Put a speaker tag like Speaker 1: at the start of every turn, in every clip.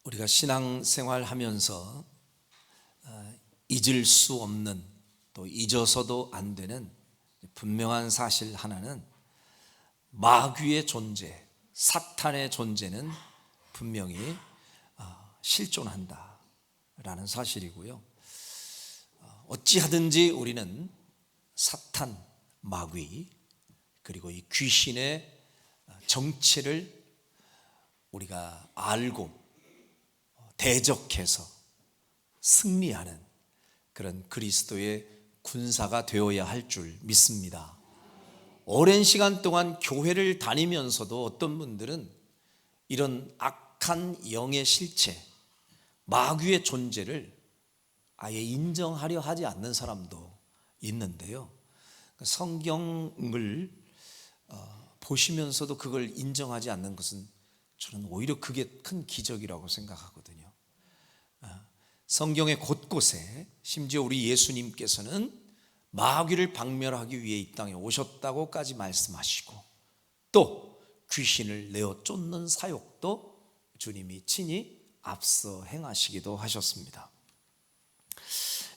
Speaker 1: 우리가 신앙생활 하면서 잊을 수 없는, 또 잊어서도 안 되는 분명한 사실 하나는 마귀의 존재, 사탄의 존재는 분명히 실존한다라는 사실이고요. 어찌하든지 우리는 사탄, 마귀, 그리고 이 귀신의 정체를 우리가 알고 대적해서 승리하는 그런 그리스도의 군사가 되어야 할 줄 믿습니다. 오랜 시간 동안 교회를 다니면서도 어떤 분들은 이런 악한 영의 실체, 마귀의 존재를 아예 인정하려 하지 않는 사람도 있는데요. 성경을 보시면서도 그걸 인정하지 않는 것은 저는 오히려 그게 큰 기적이라고 생각하거든요. 성경의 곳곳에 심지어 우리 예수님께서는 마귀를 박멸하기 위해 이 땅에 오셨다고까지 말씀하시고, 또 귀신을 내어 쫓는 사역도 주님이 친히 앞서 행하시기도 하셨습니다.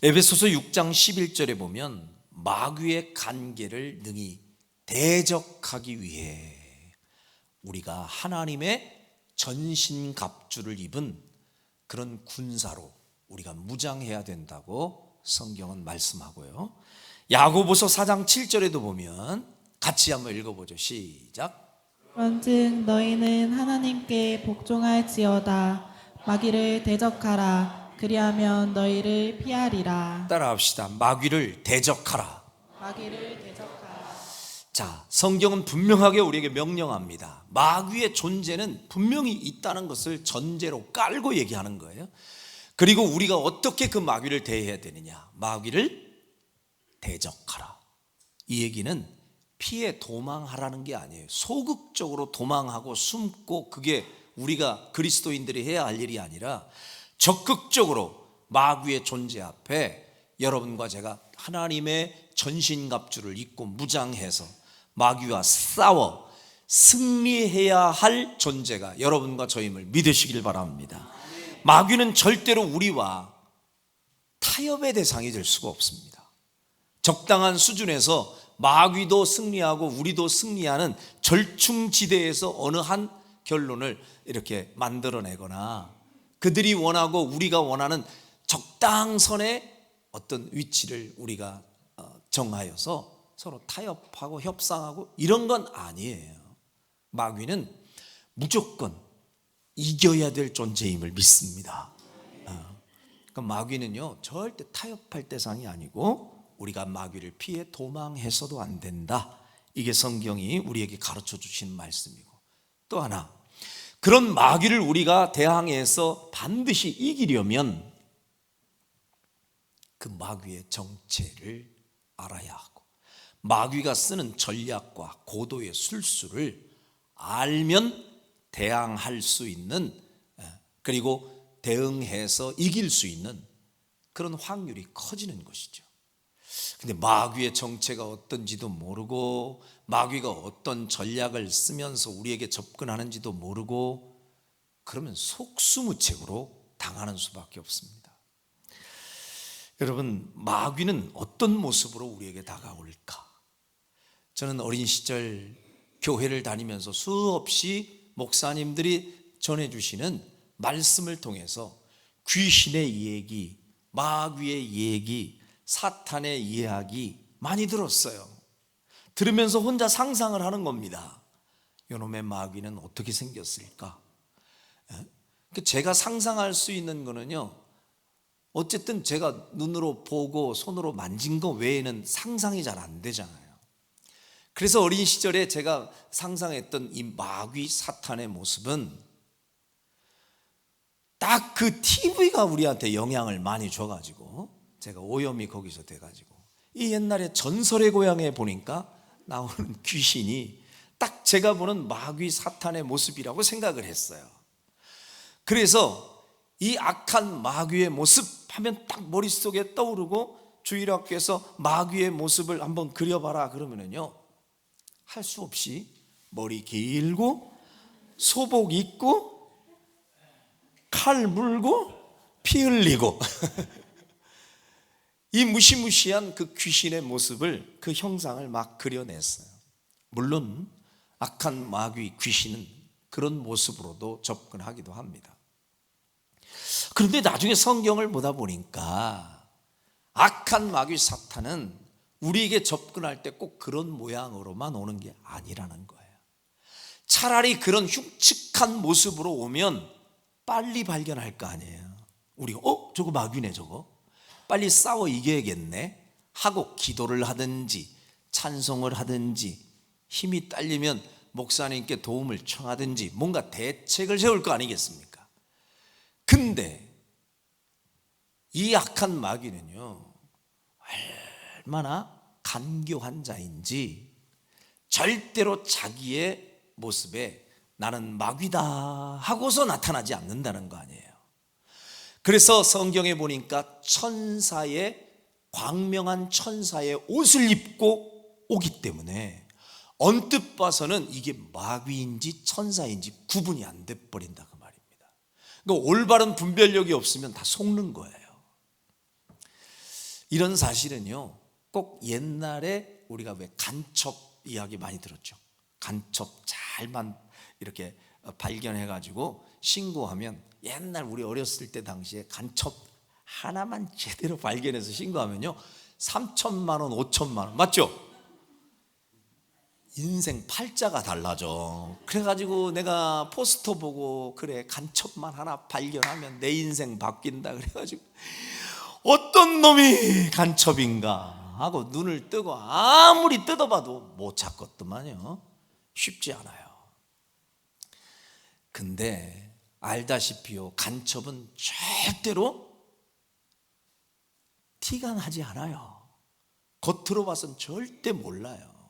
Speaker 1: 에베소서 6장 11절에 보면 마귀의 간계를 능히 대적하기 위해 우리가 하나님의 전신갑주를 입은 그런 군사로 우리가 무장해야 된다고 성경은 말씀하고요. 야고보서 4장 7절에도 보면 같이 한번 읽어보죠. 시작.
Speaker 2: 그런즉 너희는 하나님께 복종할지어다. 마귀를 대적하라. 그리하면 너희를 피하리라.
Speaker 1: 따라합시다. 마귀를 대적하라.
Speaker 2: 마귀를 대적하라.
Speaker 1: 자, 성경은 분명하게 우리에게 명령합니다. 마귀의 존재는 분명히 있다는 것을 전제로 깔고 얘기하는 거예요. 그리고 우리가 어떻게 그 마귀를 대해야 되느냐? 마귀를 대적하라. 이 얘기는 피해 도망하라는 게 아니에요. 소극적으로 도망하고 숨고 그게 우리가 그리스도인들이 해야 할 일이 아니라 적극적으로 마귀의 존재 앞에 여러분과 제가 하나님의 전신갑주를 입고 무장해서 마귀와 싸워 승리해야 할 존재가 여러분과 저임을 믿으시길 바랍니다. 마귀는 절대로 우리와 타협의 대상이 될 수가 없습니다. 적당한 수준에서 마귀도 승리하고 우리도 승리하는 절충지대에서 어느 한 결론을 이렇게 만들어내거나 그들이 원하고 우리가 원하는 적당선의 어떤 위치를 우리가 정하여서 서로 타협하고 협상하고 이런 건 아니에요. 마귀는 무조건 이겨야 될 존재임을 믿습니다. 그러니까 마귀는요 절대 타협할 대상이 아니고 우리가 마귀를 피해 도망해서도 안 된다. 이게 성경이 우리에게 가르쳐 주시는 말씀이고, 또 하나, 그런 마귀를 우리가 대항해서 반드시 이기려면 그 마귀의 정체를 알아야 하고 마귀가 쓰는 전략과 고도의 술수를 알면 대항할 수 있는, 그리고 대응해서 이길 수 있는 그런 확률이 커지는 것이죠. 근데 마귀의 정체가 어떤지도 모르고 마귀가 어떤 전략을 쓰면서 우리에게 접근하는지도 모르고 그러면 속수무책으로 당하는 수밖에 없습니다. 여러분, 마귀는 어떤 모습으로 우리에게 다가올까? 저는 어린 시절 교회를 다니면서 수없이 목사님들이 전해주시는 말씀을 통해서 귀신의 얘기, 마귀의 얘기, 사탄의 이야기 많이 들었어요. 들으면서 혼자 상상을 하는 겁니다. 이놈의 마귀는 어떻게 생겼을까? 제가 상상할 수 있는 거는요, 어쨌든 제가 눈으로 보고 손으로 만진 거 외에는 상상이 잘 안 되잖아요. 그래서 어린 시절에 제가 상상했던 이 마귀 사탄의 모습은 딱 그 TV가 우리한테 영향을 많이 줘가지고 제가 오염이 거기서 돼가지고 이 옛날에 전설의 고향에 보니까 나오는 귀신이 딱 제가 보는 마귀 사탄의 모습이라고 생각을 했어요. 그래서 이 악한 마귀의 모습 하면 딱 머릿속에 떠오르고 주일학교에서 마귀의 모습을 한번 그려봐라 그러면은요 할 수 없이 머리 길고 소복 입고 칼 물고 피 흘리고 이 무시무시한 그 귀신의 모습을, 그 형상을 막 그려냈어요. 물론 악한 마귀 귀신은 그런 모습으로도 접근하기도 합니다. 그런데 나중에 성경을 보다 보니까 악한 마귀 사탄은 우리에게 접근할 때 꼭 그런 모양으로만 오는 게 아니라는 거예요. 차라리 그런 흉측한 모습으로 오면 빨리 발견할 거 아니에요. 우리가 저거 마귀네, 저거 빨리 싸워 이겨야겠네 하고 기도를 하든지 찬송을 하든지 힘이 딸리면 목사님께 도움을 청하든지 뭔가 대책을 세울 거 아니겠습니까? 근데 이 악한 마귀는요, 얼마나 간교한 자인지 절대로 자기의 모습에 나는 마귀다 하고서 나타나지 않는다는 거 아니에요. 그래서 성경에 보니까 광명한 천사의 옷을 입고 오기 때문에 언뜻 봐서는 이게 마귀인지 천사인지 구분이 안 돼 버린다 그 말입니다. 그러니까 올바른 분별력이 없으면 다 속는 거예요. 이런 사실은요, 꼭 옛날에 우리가 왜 간첩 이야기 많이 들었죠. 간첩 잘만 이렇게 발견해가지고 신고하면, 옛날 우리 어렸을 때 당시에 간첩 하나만 제대로 발견해서 신고하면요 3천만 원, 5천만 원, 맞죠? 인생 팔자가 달라져. 그래가지고 내가 포스터 보고, 그래 간첩만 하나 발견하면 내 인생 바뀐다 그래가지고 어떤 놈이 간첩인가 하고 눈을 뜨고 아무리 뜯어봐도 못 찾겠더만요. 쉽지 않아요. 근데 알다시피요, 간첩은 절대로 티가 나지 않아요. 겉으로 봐서는 절대 몰라요.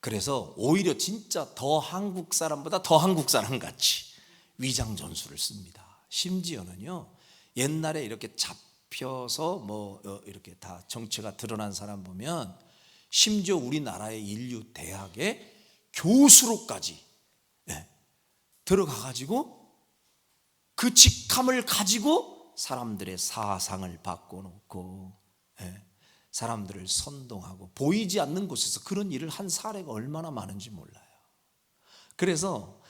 Speaker 1: 그래서 오히려 진짜 더 한국 사람보다 더 한국 사람 같이 위장 전술을 씁니다. 심지어는요, 옛날에 이렇게 잡혀서 이렇게 다 정체가 드러난 사람 보면 심지어 우리나라의 인류 대학의 교수로까지 들어가가지고 그 직함을 가지고 사람들의 사상을 바꿔놓고 사람들을 선동하고 보이지 않는 곳에서 그런 일을 한 사례가 얼마나 많은지 몰라요. 그래서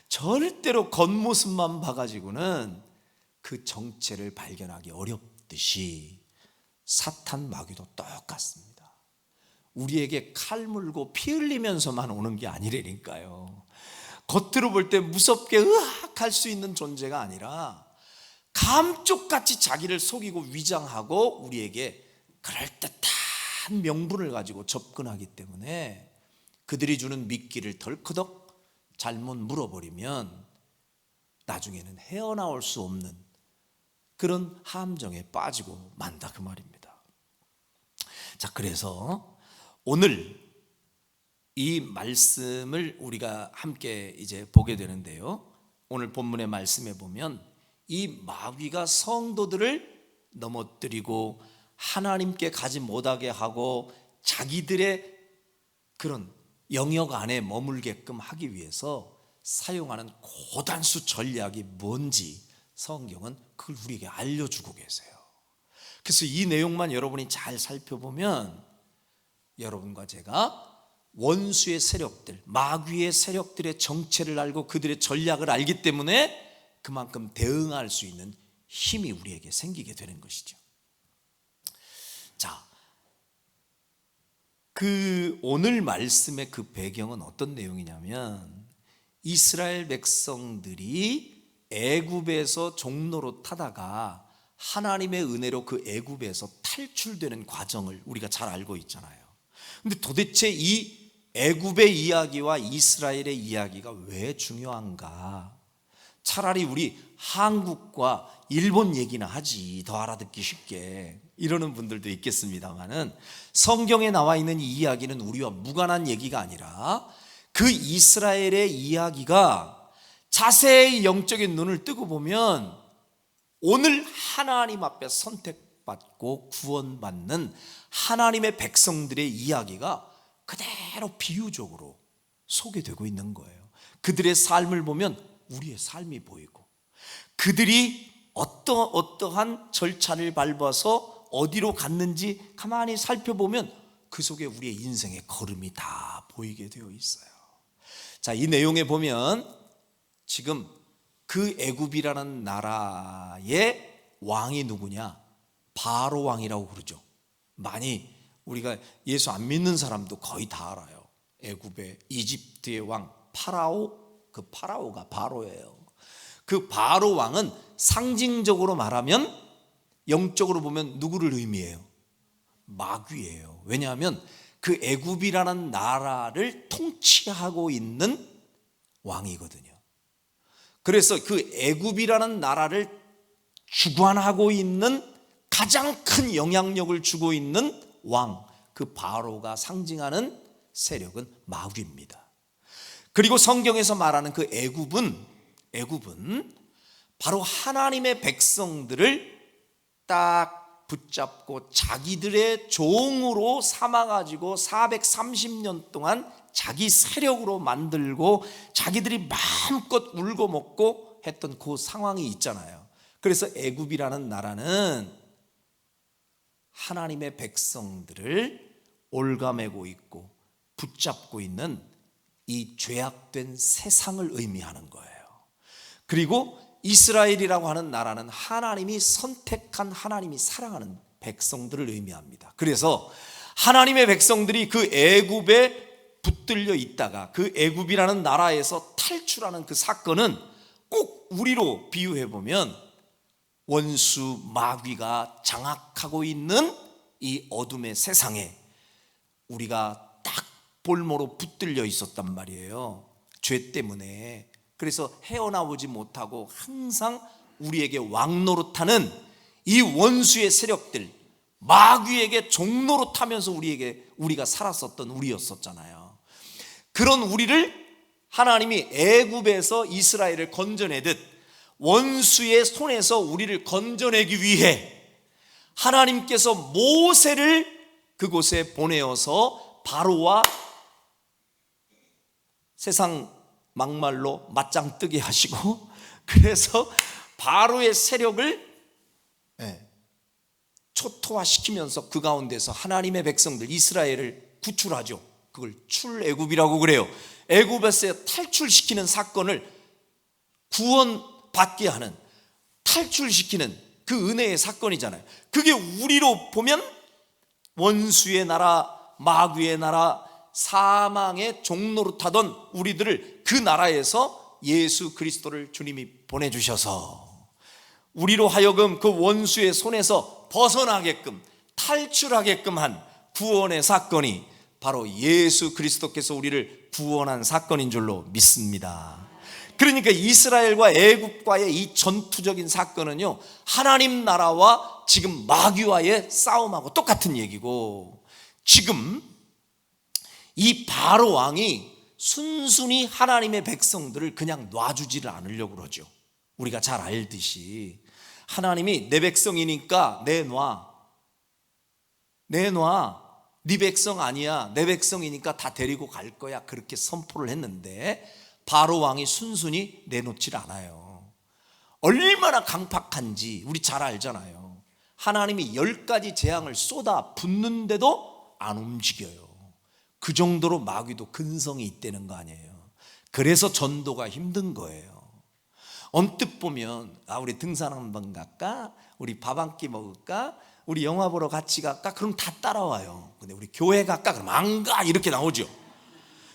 Speaker 1: 절대로 겉모습만 봐가지고는 그 정체를 발견하기 어렵듯이 사탄 마귀도 똑같습니다. 우리에게 칼 물고 피 흘리면서만 오는 게 아니라니까요. 겉으로 볼 때 무섭게 으악할 수 있는 존재가 아니라 감쪽같이 자기를 속이고 위장하고 우리에게 그럴듯한 명분을 가지고 접근하기 때문에 그들이 주는 미끼를 덜커덕 잘못 물어버리면 나중에는 헤어나올 수 없는 그런 함정에 빠지고 만다 그 말입니다. 자, 그래서 오늘 이 말씀을 우리가 함께 이제 보게 되는데요, 오늘 본문의 말씀에 보면 이 마귀가 성도들을 넘어뜨리고 하나님께 가지 못하게 하고 자기들의 그런 영역 안에 머물게끔 하기 위해서 사용하는 고단수 전략이 뭔지 성경은 그걸 우리에게 알려주고 계세요. 그래서 이 내용만 여러분이 잘 살펴보면 여러분과 제가 원수의 세력들, 마귀의 세력들의 정체를 알고 그들의 전략을 알기 때문에 그만큼 대응할 수 있는 힘이 우리에게 생기게 되는 것이죠. 자, 그 오늘 말씀의 그 배경은 어떤 내용이냐면 이스라엘 백성들이 애굽에서 종로로 타다가 하나님의 은혜로 그 애굽에서 탈출되는 과정을 우리가 잘 알고 있잖아요. 근데 도대체 이 애굽의 이야기와 이스라엘의 이야기가 왜 중요한가? 차라리 우리 한국과 일본 얘기나 하지, 더 알아듣기 쉽게, 이러는 분들도 있겠습니다만은 성경에 나와 있는 이 이야기는 우리와 무관한 얘기가 아니라 그 이스라엘의 이야기가 자세히 영적인 눈을 뜨고 보면 오늘 하나님 앞에 선택받고 구원받는 하나님의 백성들의 이야기가 그대로 비유적으로 소개되고 있는 거예요. 그들의 삶을 보면 우리의 삶이 보이고 그들이 어떠한 절차를 밟아서 어디로 갔는지 가만히 살펴보면 그 속에 우리의 인생의 걸음이 다 보이게 되어 있어요. 자, 이 내용에 보면 지금 그 애굽이라는 나라의 왕이 누구냐? 바로 왕이라고 그러죠. 많이 우리가 예수 안 믿는 사람도 거의 다 알아요. 애굽의 이집트의 왕 파라오, 그 파라오가 바로예요. 그 바로 왕은 상징적으로 말하면 영적으로 보면 누구를 의미해요? 마귀예요. 왜냐하면 그 애굽이라는 나라를 통치하고 있는 왕이거든요. 그래서 그 애굽이라는 나라를 주관하고 있는 가장 큰 영향력을 주고 있는 왕, 그 바로가 상징하는 세력은 마귀입니다. 그리고 성경에서 말하는 그 애굽은 바로 하나님의 백성들을 딱 붙잡고 자기들의 종으로 삼아가지고 430년 동안 자기 세력으로 만들고 자기들이 마음껏 울고 먹고 했던 그 상황이 있잖아요. 그래서 애굽이라는 나라는 하나님의 백성들을 올가매고 있고 붙잡고 있는 이 죄악된 세상을 의미하는 거예요. 그리고 이스라엘이라고 하는 나라는 하나님이 선택한, 하나님이 사랑하는 백성들을 의미합니다. 그래서 하나님의 백성들이 그 애굽에 붙들려 있다가 그 애굽이라는 나라에서 탈출하는 그 사건은 꼭 우리로 비유해 보면 원수 마귀가 장악하고 있는 이 어둠의 세상에 우리가 딱 볼모로 붙들려 있었단 말이에요. 죄 때문에. 그래서 헤어나오지 못하고 항상 우리에게 왕노릇하는 이 원수의 세력들, 마귀에게 종노릇하면서 우리가 살았었던 우리였었잖아요. 그런 우리를 하나님이 애굽에서 이스라엘을 건져내듯 원수의 손에서 우리를 건져내기 위해 하나님께서 모세를 그곳에 보내어서 바로와 세상 막말로 맞짱 뜨게 하시고, 그래서 바로의 세력을 초토화시키면서 그 가운데서 하나님의 백성들 이스라엘을 구출하죠. 그걸 출애굽이라고 그래요. 애굽에서 탈출시키는 사건을 구원받게 하는, 탈출시키는 그 은혜의 사건이잖아요. 그게 우리로 보면 원수의 나라, 마귀의 나라, 사망의 종노릇하던 우리들을 그 나라에서 예수 그리스도를 주님이 보내주셔서 우리로 하여금 그 원수의 손에서 벗어나게끔, 탈출하게끔 한 구원의 사건이 바로 예수 그리스도께서 우리를 구원한 사건인 줄로 믿습니다. 그러니까 이스라엘과 애굽과의 이 전투적인 사건은요, 하나님 나라와 지금 마귀와의 싸움하고 똑같은 얘기고, 지금 이 바로 왕이 순순히 하나님의 백성들을 그냥 놔주지를 않으려고 그러죠. 우리가 잘 알듯이 하나님이 내 백성이니까 내놔, 네 백성 아니야, 내 백성이니까 다 데리고 갈 거야, 그렇게 선포를 했는데 바로 왕이 순순히 내놓질 않아요. 얼마나 강팍한지 우리 잘 알잖아요. 하나님이 10가지 재앙을 쏟아 붓는데도 안 움직여요. 그 정도로 마귀도 근성이 있다는 거 아니에요. 그래서 전도가 힘든 거예요. 언뜻 보면 우리 등산 한번 갈까? 우리 밥 한 끼 먹을까? 우리 영화 보러 같이 갈까? 그럼 다 따라와요. 근데 우리 교회 갈까? 그럼 안 가, 이렇게 나오죠.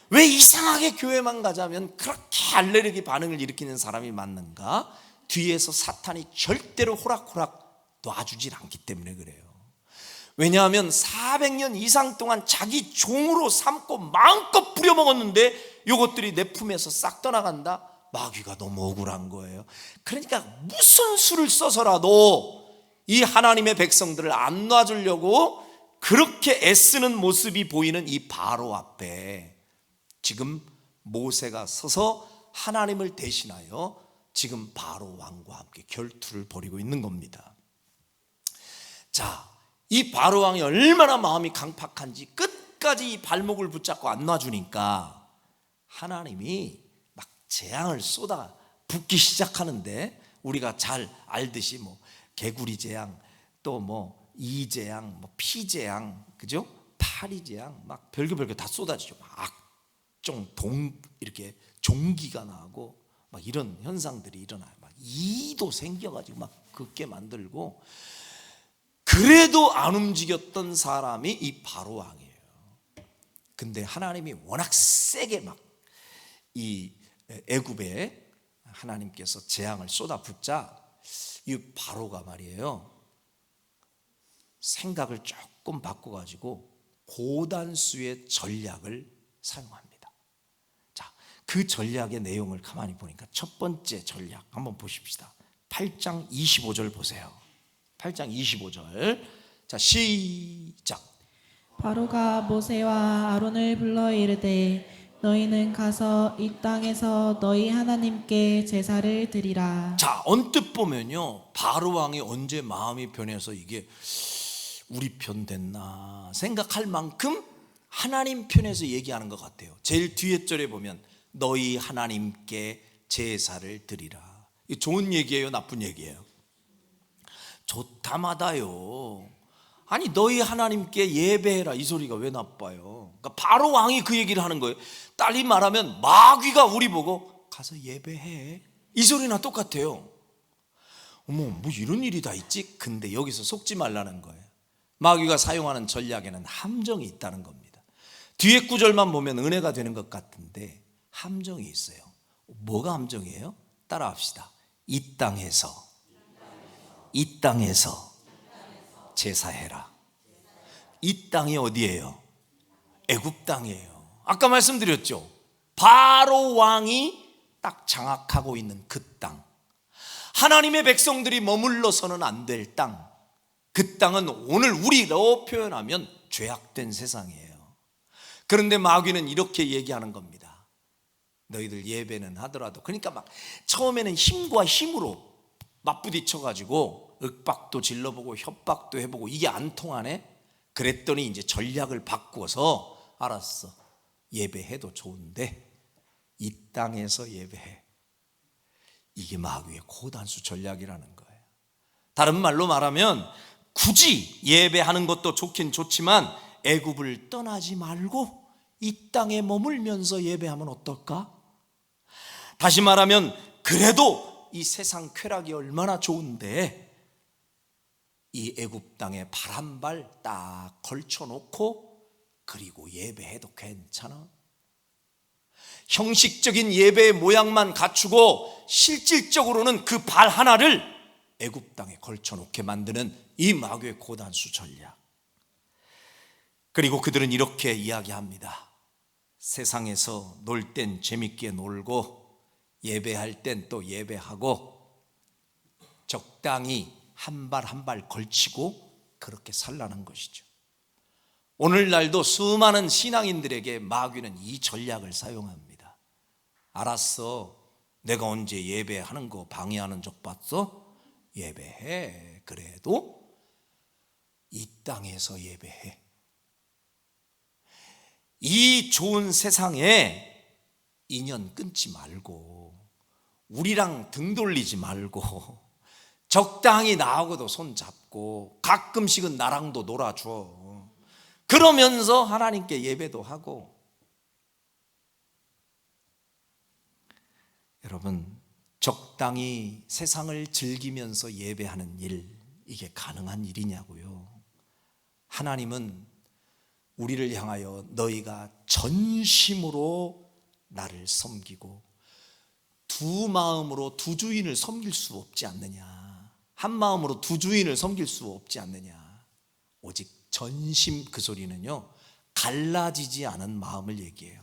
Speaker 1: 왜 이상하게 교회만 가자면 그렇게 알레르기 반응을 일으키는 사람이 많는가? 뒤에서 사탄이 절대로 호락호락 놔주질 않기 때문에 그래요. 왜냐하면 400년 이상 동안 자기 종으로 삼고 마음껏 부려먹었는데 이것들이 내 품에서 싹 떠나간다? 마귀가 너무 억울한 거예요. 그러니까 무슨 수를 써서라도 이 하나님의 백성들을 안 놔주려고 그렇게 애쓰는 모습이 보이는 이 바로 앞에 지금 모세가 서서 하나님을 대신하여 지금 바로 왕과 함께 결투를 벌이고 있는 겁니다. 자, 이 바로 왕이 얼마나 마음이 강팍한지 끝까지 이 발목을 붙잡고 안 놔주니까 하나님이 막 재앙을 쏟아 붓기 시작하는데 우리가 잘 알듯이 뭐 개구리 재앙, 또 뭐 이재앙, 뭐 피재앙, 그죠? 파리재앙, 막 별거 다 쏟아지죠. 막 악종 이렇게 종기가 나고 막 이런 현상들이 일어나요. 막 이도 생겨가지고 막 긋게 만들고. 그래도 안 움직였던 사람이 이 바로 왕이에요. 근데 하나님이 워낙 세게 막 이 애굽에 하나님께서 재앙을 쏟아붓자 이 바로가 말이에요, 생각을 조금 바꿔가지고 고단수의 전략을 사용합니다. 자, 그 전략의 내용을 가만히 보니까 첫 번째 전략 한번 보십시다. 8장 25절 보세요. 8장 25절. 자, 시작.
Speaker 2: 바로가 모세와 아론을 불러 이르되 너희는 가서 이 땅에서 너희 하나님께 제사를 드리라.
Speaker 1: 자, 언뜻 보면요, 바로 왕이 언제 마음이 변해서 이게 우리 편 됐나 생각할 만큼 하나님 편에서 얘기하는 것 같아요. 제일 뒤에 절에 보면 너희 하나님께 제사를 드리라. 이게 좋은 얘기예요, 나쁜 얘기예요? 좋다마다요. 아니, 너희 하나님께 예배해라, 이 소리가 왜 나빠요? 그러니까 바로 왕이 그 얘기를 하는 거예요. 딸이 말하면 마귀가 우리 보고 가서 예배해, 이 소리나 똑같아요. 어머, 뭐 이런 일이 다 있지? 근데 여기서 속지 말라는 거예요. 마귀가 사용하는 전략에는 함정이 있다는 겁니다. 뒤에 구절만 보면 은혜가 되는 것 같은데 함정이 있어요. 뭐가 함정이에요? 따라합시다. 이 땅에서 제사해라. 이 땅이 어디예요? 애굽 땅이에요. 아까 말씀드렸죠, 바로 왕이 딱 장악하고 있는 그 땅, 하나님의 백성들이 머물러서는 안 될 땅, 그 땅은 오늘 우리로 표현하면 죄악된 세상이에요. 그런데 마귀는 이렇게 얘기하는 겁니다. 너희들 예배는 하더라도, 그러니까 막 처음에는 힘과 힘으로 맞부딪혀가지고 윽박도 질러보고 협박도 해보고 이게 안 통하네? 그랬더니 이제 전략을 바꾸어서 알았어, 예배해도 좋은데 이 땅에서 예배해. 이게 마귀의 고단수 전략이라는 거예요. 다른 말로 말하면 굳이 예배하는 것도 좋긴 좋지만 애굽을 떠나지 말고 이 땅에 머물면서 예배하면 어떨까? 다시 말하면 그래도 이 세상 쾌락이 얼마나 좋은데 이 애굽 땅에 발 한 발 딱 걸쳐놓고 그리고 예배해도 괜찮아? 형식적인 예배의 모양만 갖추고 실질적으로는 그 발 하나를 애굽 땅에 걸쳐놓게 만드는 이 마귀의 고단수 전략. 그리고 그들은 이렇게 이야기합니다. 세상에서 놀 땐 재밌게 놀고 예배할 땐 또 예배하고 적당히 한 발 한 발 걸치고 그렇게 살라는 것이죠. 오늘날도 수많은 신앙인들에게 마귀는 이 전략을 사용합니다. 알았어, 내가 언제 예배하는 거 방해하는 적 봤어? 예배해. 그래도 이 땅에서 예배해. 이 좋은 세상에 인연 끊지 말고 우리랑 등 돌리지 말고 적당히 나하고도 손 잡고 가끔씩은 나랑도 놀아줘. 그러면서 하나님께 예배도 하고. 여러분, 적당히 세상을 즐기면서 예배하는 일, 이게 가능한 일이냐고요. 하나님은 우리를 향하여 너희가 전심으로 나를 섬기고 두 마음으로 두 주인을 섬길 수 없지 않느냐, 한 마음으로 두 주인을 섬길 수 없지 않느냐. 오직 전심, 그 소리는요 갈라지지 않은 마음을 얘기해요.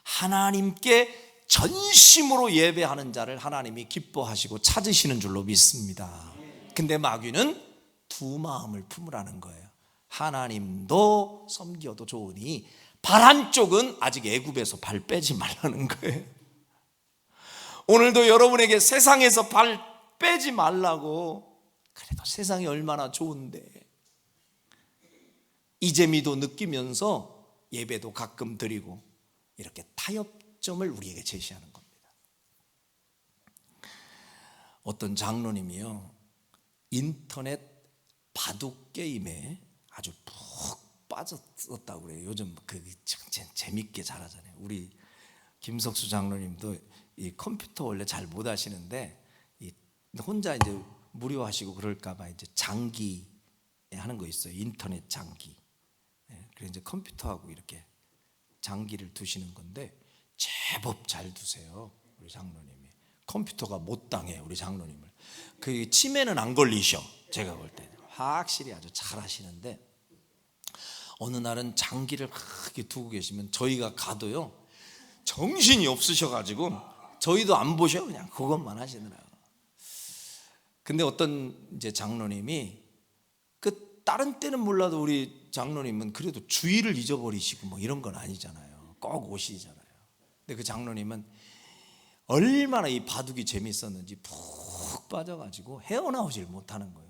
Speaker 1: 하나님께 전심으로 예배하는 자를 하나님이 기뻐하시고 찾으시는 줄로 믿습니다. 근데 마귀는 두 마음을 품으라는 거예요. 하나님도 섬겨도 좋으니 발 한쪽은 아직 애굽에서 발 빼지 말라는 거예요. 오늘도 여러분에게 세상에서 발 빼지 말라고. 그래도 세상이 얼마나 좋은데 이재미도 느끼면서 예배도 가끔 드리고, 이렇게 타협점을 우리에게 제시하는 겁니다. 어떤 장로님이요, 인터넷 바둑 게임에 아주 푹 빠졌었다고 그래요. 요즘 그 재밌게 잘하잖아요. 우리 김석수 장로님도 이 컴퓨터 원래 잘 못 하시는데 혼자 이제 무료하시고 그럴까봐 이제 장기 하는 거 있어요. 인터넷 장기. 그래서 이제 컴퓨터하고 이렇게 장기를 두시는 건데 제법 잘 두세요. 우리 장로님이 컴퓨터가 못 당해. 우리 장로님을 그 치매는 안 걸리셔. 제가 볼 때 확실히 아주 잘 하시는데, 어느 날은 장기를 크게 두고 계시면 저희가 가도요 정신이 없으셔가지고 저희도 안 보셔. 그냥 그것만 하시더라고요. 근데 어떤 이제 장로님이 그 다른 때는 몰라도 우리 장로님은 그래도 주의를 잊어버리시고 뭐 이런 건 아니잖아요. 꼭 오시잖아요. 근데 그 장로님은 얼마나 이 바둑이 재밌었는지 푹 빠져가지고 헤어나오질 못하는 거예요.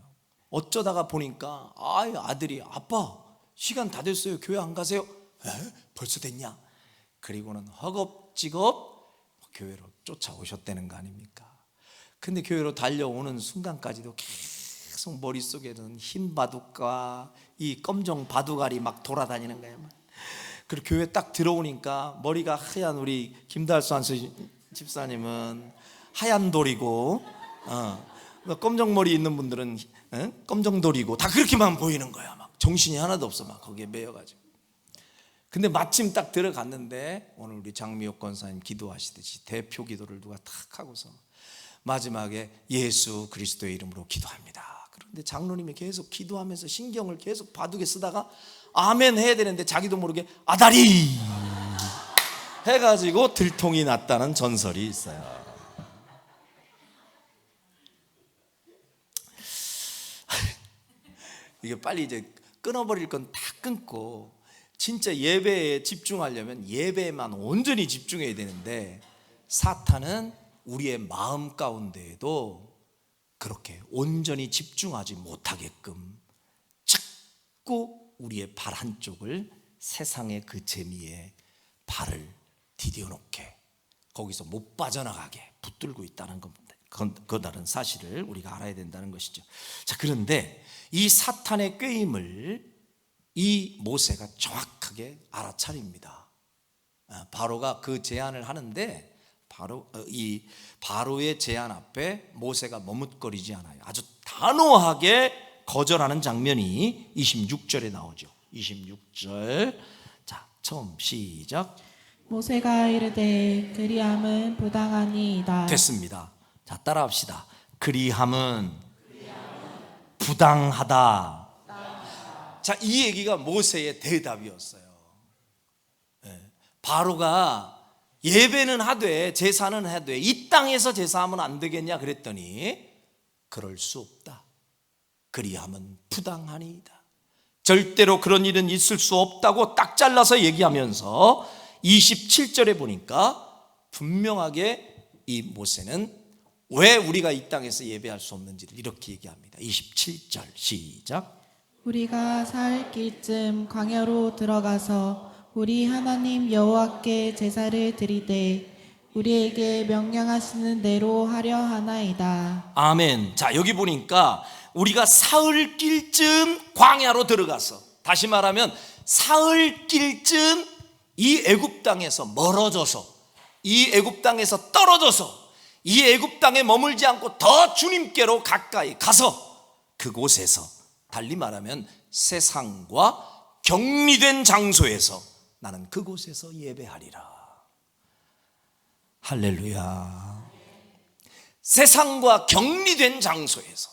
Speaker 1: 어쩌다가 보니까 아들이 아빠 시간 다 됐어요. 교회 안 가세요? 에? 벌써 됐냐? 그리고는 허겁지겁 교회로 쫓아오셨다는 거 아닙니까? 근데 교회로 달려오는 순간까지도 계속 머릿속에는 흰 바둑과 이 검정 바둑알이 막 돌아다니는 거예요. 그리고 교회 딱 들어오니까 머리가 하얀 우리 김달수 집사님은 하얀 돌이고, 검정 머리 있는 분들은 검정 돌이고, 다 그렇게만 보이는 거야. 막 정신이 하나도 없어. 막 거기에 매여가지고. 근데 마침 딱 들어갔는데 오늘 우리 장미옥 권사님 기도하시듯이 대표 기도를 누가 탁 하고서 마지막에 예수 그리스도의 이름으로 기도합니다. 그런데 장로님이 계속 기도하면서 신경을 계속 바둑에 쓰다가 아멘 해야 되는데 자기도 모르게 아다리 해가지고 들통이 났다는 전설이 있어요. 이게 빨리 이제 끊어버릴 건 다 끊고 진짜 예배에 집중하려면 예배에만 온전히 집중해야 되는데, 사탄은 우리의 마음 가운데에도 그렇게 온전히 집중하지 못하게끔 자꾸 우리의 발 한쪽을 세상의 그 재미에 발을 디뎌 놓게, 거기서 못 빠져나가게 붙들고 있다는 겁니다. 그다른 사실을 우리가 알아야 된다는 것이죠. 자, 그런데 이 사탄의 꾀임을 이 모세가 정확하게 알아차립니다. 바로가 그 제안을 하는데 이 바로의 제안 앞에 모세가 머뭇거리지 않아요. 아주 단호하게 거절하는 장면이 26절에 나오죠. 26절. 자, 처음 시작.
Speaker 2: 모세가 이르되 그리함은 부당하니이다.
Speaker 1: 됐습니다. 자, 따라합시다. 그리함은 부당하다. 자, 이 얘기가 모세의 대답이었어요. 바로가 예배는 하되 제사는 하되 이 땅에서 제사하면 안 되겠냐 그랬더니 그럴 수 없다. 그리함은 부당하니이다. 절대로 그런 일은 있을 수 없다고 딱 잘라서 얘기하면서 27절에 보니까 분명하게 이 모세는 왜 우리가 이 땅에서 예배할 수 없는지를 이렇게 얘기합니다. 27절 시작.
Speaker 2: 우리가 살 길쯤 광야로 들어가서 우리 하나님 여호와께 제사를 드리되 우리에게 명령하시는 대로 하려 하나이다.
Speaker 1: 아멘. 자, 여기 보니까 우리가 사흘 길쯤 광야로 들어가서, 다시 말하면 사흘 길쯤 이 애굽 땅에서 멀어져서, 이 애굽 땅에서 떨어져서, 이 애굽 땅에 머물지 않고 더 주님께로 가까이 가서 그곳에서, 달리 말하면 세상과 격리된 장소에서 나는 그곳에서 예배하리라. 할렐루야. 세상과 격리된 장소에서,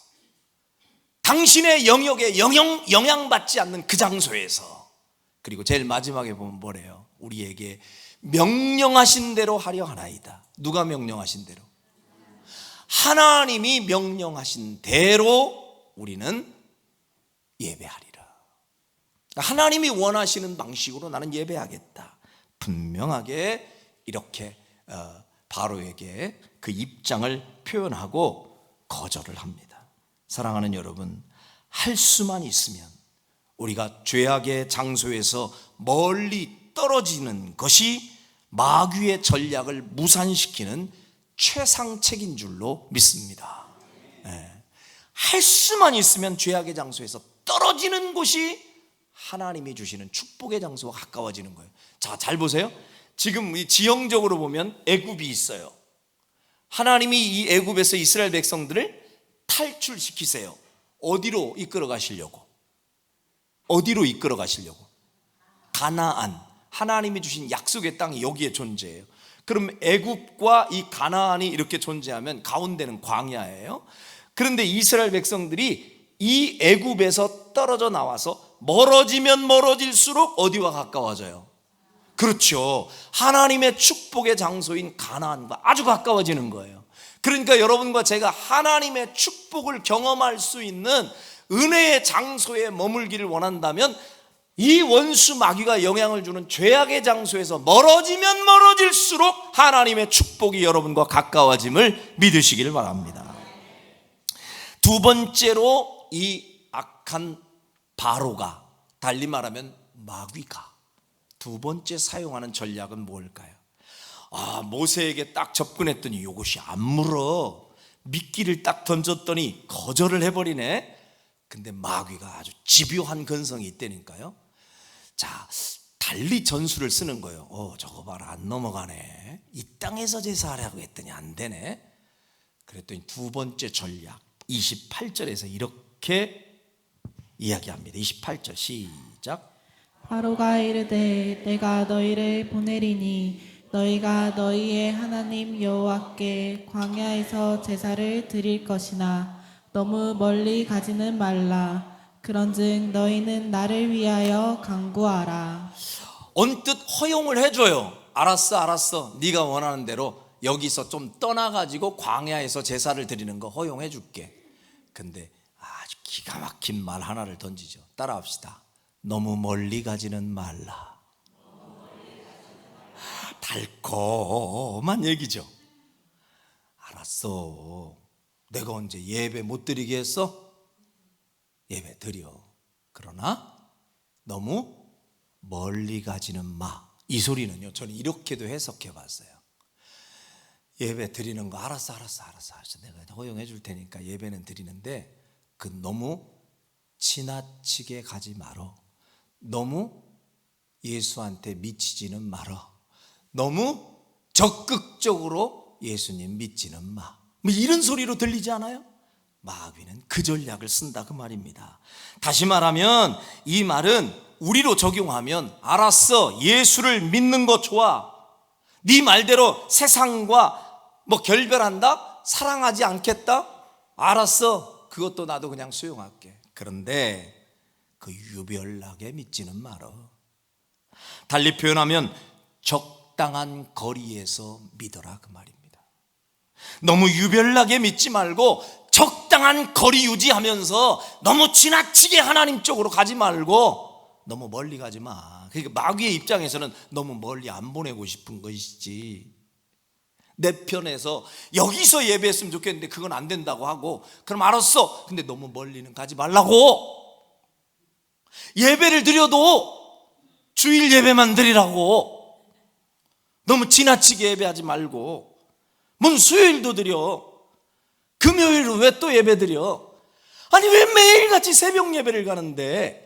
Speaker 1: 당신의 영역에 영향받지 않는 그 장소에서, 그리고 제일 마지막에 보면 뭐래요? 우리에게 명령하신 대로 하려 하나이다. 누가 명령하신 대로? 하나님이 명령하신 대로 우리는 예배하리라. 하나님이 원하시는 방식으로 나는 예배하겠다. 분명하게 이렇게 바로에게 그 입장을 표현하고 거절을 합니다. 사랑하는 여러분, 할 수만 있으면 우리가 죄악의 장소에서 멀리 떨어지는 것이 마귀의 전략을 무산시키는 최상책인 줄로 믿습니다. 할 수만 있으면 죄악의 장소에서 떨어지는 곳이 하나님이 주시는 축복의 장소와 가까워지는 거예요. 자, 잘 보세요. 지금 이 지형적으로 보면 애굽이 있어요. 하나님이 이 애굽에서 이스라엘 백성들을 탈출시키세요. 어디로 이끌어 가시려고? 어디로 이끌어 가시려고? 가나안. 하나님이 주신 약속의 땅이 여기에 존재해요. 그럼 애굽과 이 가나안이 이렇게 존재하면 가운데는 광야예요. 그런데 이스라엘 백성들이 이 애굽에서 떨어져 나와서 멀어지면 멀어질수록 어디와 가까워져요? 그렇죠. 하나님의 축복의 장소인 가나안과 아주 가까워지는 거예요. 그러니까 여러분과 제가 하나님의 축복을 경험할 수 있는 은혜의 장소에 머물기를 원한다면 이 원수 마귀가 영향을 주는 죄악의 장소에서 멀어지면 멀어질수록 하나님의 축복이 여러분과 가까워짐을 믿으시기를 바랍니다. 두 번째로 이 악한 바로가, 달리 말하면 마귀가 두 번째 사용하는 전략은 뭘까요? 모세에게 딱 접근했더니 이것이 안 물어. 미끼를 딱 던졌더니 거절을 해버리네. 근데 마귀가 아주 집요한 근성이 있다니까요. 자, 달리 전술을 쓰는 거예요. 저거 봐라, 안 넘어가네. 이 땅에서 제사하려고 했더니 안 되네. 그랬더니 두 번째 전략 28절에서 이렇게 이야기합니다. 28절 시작.
Speaker 2: 바로가 이르되 내가 너희를 보내리니 너희가 너희의 하나님 여호와께 광야에서 제사를 드릴 것이나 너무 멀리 가지는 말라. 그런즉 너희는 나를 위하여 간구하라.
Speaker 1: 언뜻 허용을 해줘요. 알았어. 네가 원하는 대로 여기서 좀 떠나가지고 광야에서 제사를 드리는 거 허용해 줄게. 근데 아주 기가 막힌 말 하나를 던지죠. 따라합시다. 너무 멀리 가지는 말라. 달콤한 얘기죠. 알았어. 내가 언제 예배 못 드리게 했어? 예배 드려. 그러나 너무 멀리 가지는 마. 이 소리는요, 저는 이렇게도 해석해 봤어요. 예배 드리는 거 알았어. 내가 허용해 줄 테니까 예배는 드리는데 그 너무 지나치게 가지 말어. 너무 예수한테 미치지는 말어. 너무 적극적으로 예수님 믿지는 마. 뭐 이런 소리로 들리지 않아요? 마귀는 그 전략을 쓴다 그 말입니다. 다시 말하면 이 말은 우리로 적용하면 알았어, 예수를 믿는 거 좋아. 네 말대로 세상과 결별한다? 사랑하지 않겠다? 알았어, 그것도 나도 그냥 수용할게. 그런데 그 유별나게 믿지는 말어. 달리 표현하면 적당한 거리에서 믿어라 그 말입니다. 너무 유별나게 믿지 말고 적당한 거리 유지하면서 너무 지나치게 하나님 쪽으로 가지 말고 너무 멀리 가지 마. 그러니까 마귀의 입장에서는 너무 멀리 안 보내고 싶은 것이지. 내 편에서 여기서 예배했으면 좋겠는데 그건 안 된다고 하고, 그럼 알았어. 근데 너무 멀리는 가지 말라고. 예배를 드려도 주일 예배만 드리라고. 너무 지나치게 예배하지 말고. 뭔 수요일도 드려. 금요일은 왜 또 예배 드려? 아니 왜 매일같이 새벽 예배를 가는데?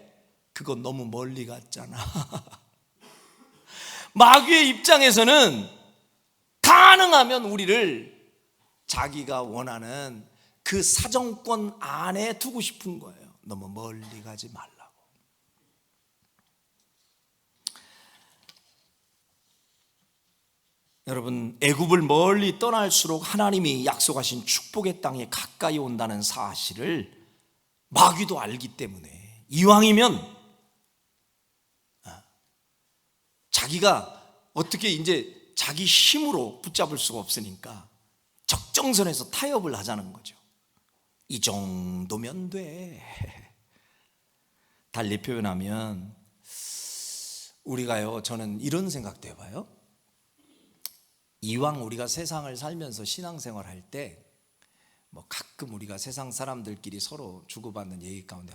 Speaker 1: 그거 너무 멀리 갔잖아. 마귀의 입장에서는 가능하면 우리를 자기가 원하는 그 사정권 안에 두고 싶은 거예요. 너무 멀리 가지 말라고. 여러분, 애굽을 멀리 떠날수록 하나님이 약속하신 축복의 땅에 가까이 온다는 사실을 마귀도 알기 때문에 이왕이면 자기가 어떻게 이제 자기 힘으로 붙잡을 수가 없으니까 적정선에서 타협을 하자는 거죠. 이 정도면 돼. 달리 표현하면 우리가요, 저는 이런 생각도 해봐요. 이왕 우리가 세상을 살면서 신앙생활 할 때 가끔 우리가 세상 사람들끼리 서로 주고받는 얘기 가운데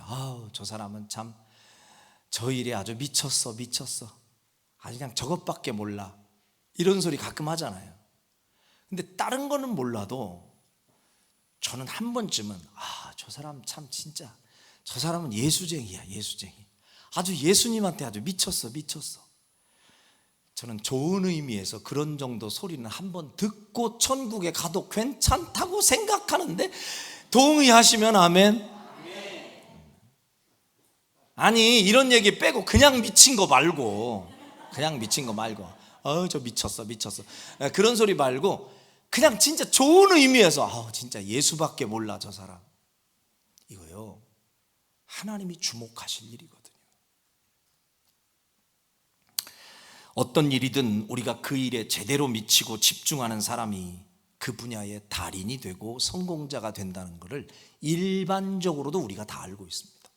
Speaker 1: 저 사람은 참 저 일에 아주 미쳤어. 아주 그냥 저것밖에 몰라. 이런 소리 가끔 하잖아요. 근데 다른 거는 몰라도 저는 한 번쯤은 저 사람 참 진짜 저 사람은 예수쟁이야, 예수쟁이. 아주 예수님한테 아주 미쳤어. 저는 좋은 의미에서 그런 정도 소리는 한번 듣고 천국에 가도 괜찮다고 생각하는데 동의하시면 아멘. 아니 이런 얘기 빼고 그냥 미친 거 말고 저 미쳤어 그런 소리 말고 그냥 진짜 좋은 의미에서 진짜 예수밖에 몰라 저 사람, 이거요 하나님이 주목하실 일이거든요. 어떤 일이든 우리가 그 일에 제대로 미치고 집중하는 사람이 그 분야의 달인이 되고 성공자가 된다는 것을 일반적으로도 우리가 다 알고 있습니다.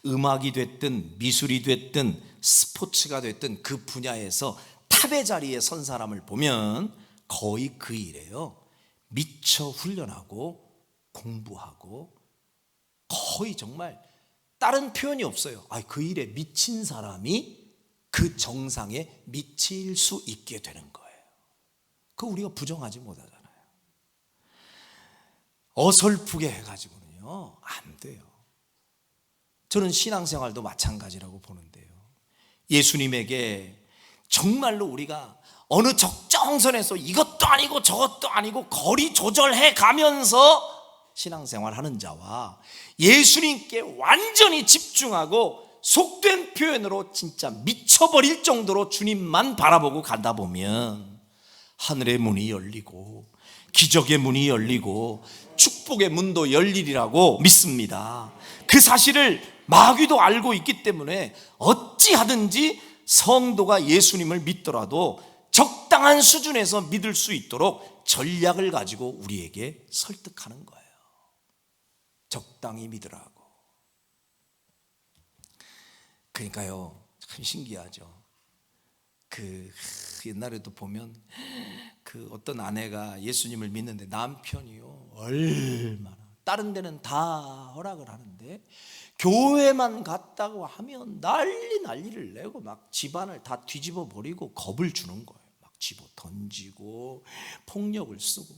Speaker 1: 음악이 됐든 미술이 됐든 스포츠가 됐든 그 분야에서 탑의 자리에 선 사람을 보면 거의 그 일에요 미처 훈련하고 공부하고 거의 정말 다른 표현이 없어요. 그 일에 미친 사람이 그 정상에 미칠 수 있게 되는 거예요. 그거 우리가 부정하지 못하잖아요. 어설프게 해가지고는요 안 돼요. 저는 신앙생활도 마찬가지라고 보는데요, 예수님에게 정말로 우리가 어느 적정선에서 이것도 아니고 저것도 아니고 거리 조절해 가면서 신앙생활 하는 자와 예수님께 완전히 집중하고 속된 표현으로 진짜 미쳐버릴 정도로 주님만 바라보고 가다 보면 하늘의 문이 열리고 기적의 문이 열리고 축복의 문도 열리리라고 믿습니다. 그 사실을 마귀도 알고 있기 때문에 어찌하든지 성도가 예수님을 믿더라도 적당한 수준에서 믿을 수 있도록 전략을 가지고 우리에게 설득하는 거예요. 적당히 믿으라고. 그러니까요 참 신기하죠. 옛날에도 보면 어떤 아내가 예수님을 믿는데 남편이요 얼마나 다른 데는 다 허락을 하는데 교회만 갔다고 하면 난리를 내고 막 집안을 다 뒤집어 버리고 겁을 주는 거예요. 막 집어 던지고 폭력을 쓰고.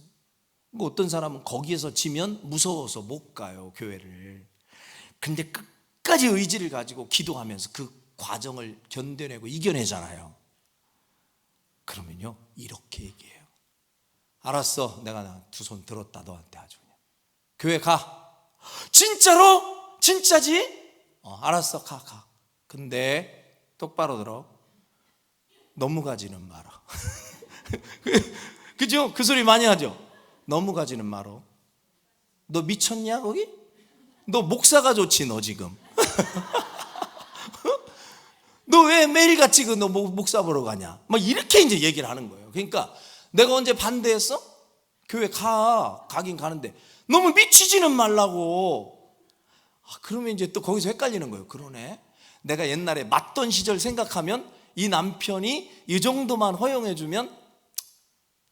Speaker 1: 어떤 사람은 거기에서 지면 무서워서 못 가요 교회를. 근데 끝까지 의지를 가지고 기도하면서 그 과정을 견뎌내고 이겨내잖아요. 그러면요 이렇게 얘기해요. 알았어, 내가 두 손 들었다 너한테 아주 그냥. 교회 가. 진짜로? 진짜지? 알았어 가. 근데 똑바로 들어. 너무 가지는 마라. 그죠? 그 소리 많이 하죠. 너무 가지는 마라. 너 미쳤냐 거기? 너 목사가 좋지 너 지금. 너 왜 매일같이 너 목사 보러 가냐? 막 이렇게 이제 얘기를 하는 거예요. 그러니까 내가 언제 반대했어? 교회 가긴 가는데 너무 미치지는 말라고. 그러면 이제 또 거기서 헷갈리는 거예요. 그러네, 내가 옛날에 맞던 시절 생각하면 이 남편이 이 정도만 허용해주면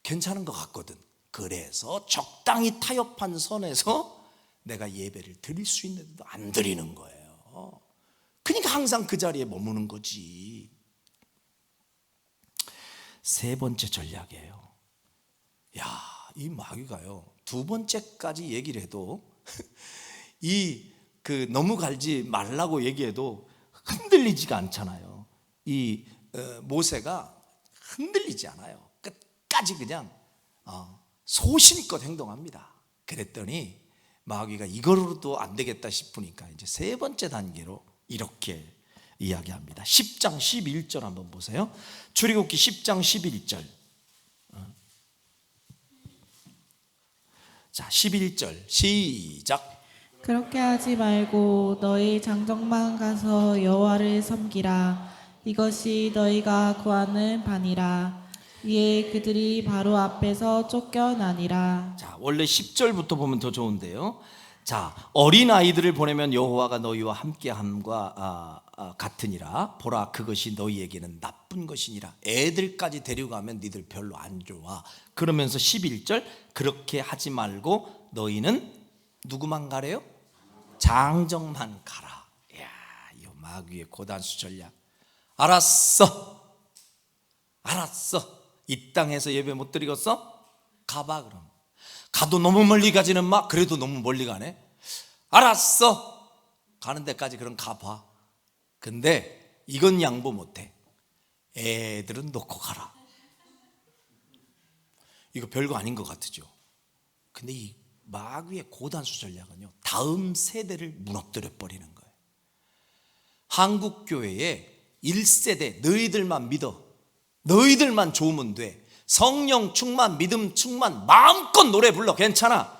Speaker 1: 괜찮은 것 같거든. 그래서 적당히 타협한 선에서 내가 예배를 드릴 수 있는데도 안 드리는 거예요. 그러니까 항상 그 자리에 머무는 거지. 세 번째 전략이에요. 이 마귀가요 두 번째까지 얘기를 해도 너무 갈지 말라고 얘기해도 흔들리지가 않잖아요. 이 모세가 흔들리지 않아요. 끝까지 그냥 소신껏 행동합니다. 그랬더니 마귀가 이거로도 안 되겠다 싶으니까 이제 세 번째 단계로 이렇게 이야기합니다. 10장 11절 한번 보세요. 출애굽기 10장 11절. 자, 11절 시작.
Speaker 2: 그렇게 하지 말고 너희 장정만 가서 여호와를 섬기라. 이것이 너희가 구하는 바니라. 이에 그들이 바로 앞에서 쫓겨나니라.
Speaker 1: 자, 원래 10절부터 보면 더 좋은데요. 자, 어린 아이들을 보내면 여호와가 너희와 함께함과 같으니라. 보라, 그것이 너희에게는 나쁜 것이니라. 애들까지 데려가면 니들 별로 안 좋아. 그러면서 11절, 그렇게 하지 말고 너희는 누구만 가래요? 장정만 가라. 이야, 이 마귀의 고단수 전략. 알았어. 이 땅에서 예배 못 드리겠어? 가봐 그럼. 가도 너무 멀리 가지는 마. 그래도 너무 멀리 가네. 알았어. 가는 데까지 그럼 가봐. 근데 이건 양보 못해. 애들은 놓고 가라. 이거 별거 아닌 것 같죠. 근데 이 마귀의 고단수 전략은요, 다음 세대를 무너뜨려 버리는 거예요. 한국교회에 1세대 너희들만 믿어, 너희들만 좋으면 돼, 성령 충만, 믿음 충만, 마음껏 노래 불러, 괜찮아.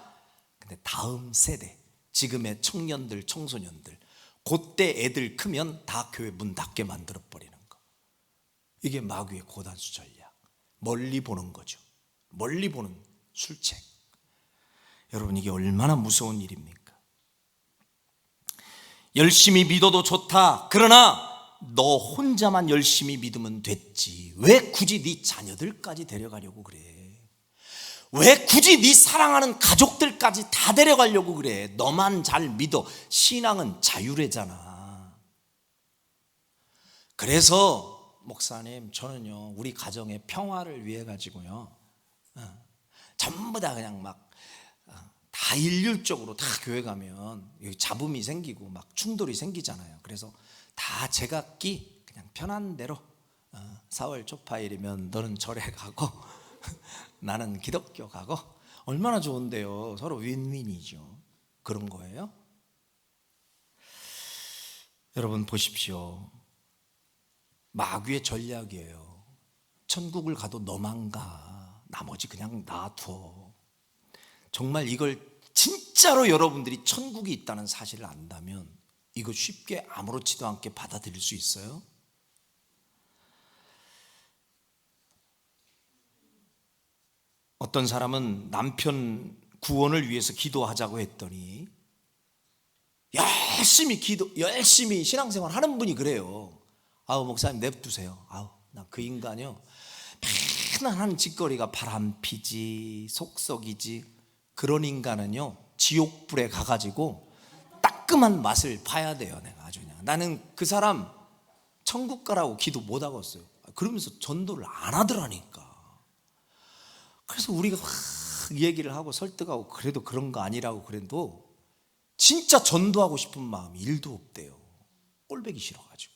Speaker 1: 근데 다음 세대, 지금의 청년들, 청소년들, 그때 애들 크면 다 교회 문 닫게 만들어 버리는 거. 이게 마귀의 고단수 전략. 멀리 보는 거죠. 멀리 보는 술책. 여러분, 이게 얼마나 무서운 일입니까? 열심히 믿어도 좋다. 그러나 너 혼자만 열심히 믿으면 됐지. 왜 굳이 네 자녀들까지 데려가려고 그래? 왜 굳이 네 사랑하는 가족들까지 다 데려가려고 그래? 너만 잘 믿어. 신앙은 자유래잖아. 그래서 목사님, 저는요, 우리 가정의 평화를 위해 가지고요, 전부 다 그냥 막 다 일률적으로 다 교회 가면 잡음이 생기고 막 충돌이 생기잖아요. 그래서 다 제각기 그냥 편한 대로 4월 초파일이면 너는 절에 가고 나는 기독교 가고, 얼마나 좋은데요. 서로 윈윈이죠. 그런 거예요. 여러분 보십시오. 마귀의 전략이에요. 천국을 가도 너만 가. 나머지 그냥 놔둬. 정말 이걸 진짜로 여러분들이 천국이 있다는 사실을 안다면 이거 쉽게 아무렇지도 않게 받아들일 수 있어요? 어떤 사람은 남편 구원을 위해서 기도하자고 했더니 열심히 신앙생활 하는 분이 그래요. 아우, 목사님 냅두세요. 아우, 나 그 인간이요, 맨날 하는 짓거리가 바람피지 속썩이지. 그런 인간은요, 지옥불에 가가지고 따끔한 맛을 봐야 돼요. 내가 아주 그냥, 나는 그 사람 천국 가라고 기도 못 하겠어요. 그러면서 전도를 안 하더라니까. 그래서 우리가 막 얘기를 하고 설득하고 그래도 그런 거 아니라고 그래도 진짜 전도하고 싶은 마음이 1도 없대요. 꼴보기 싫어가지고.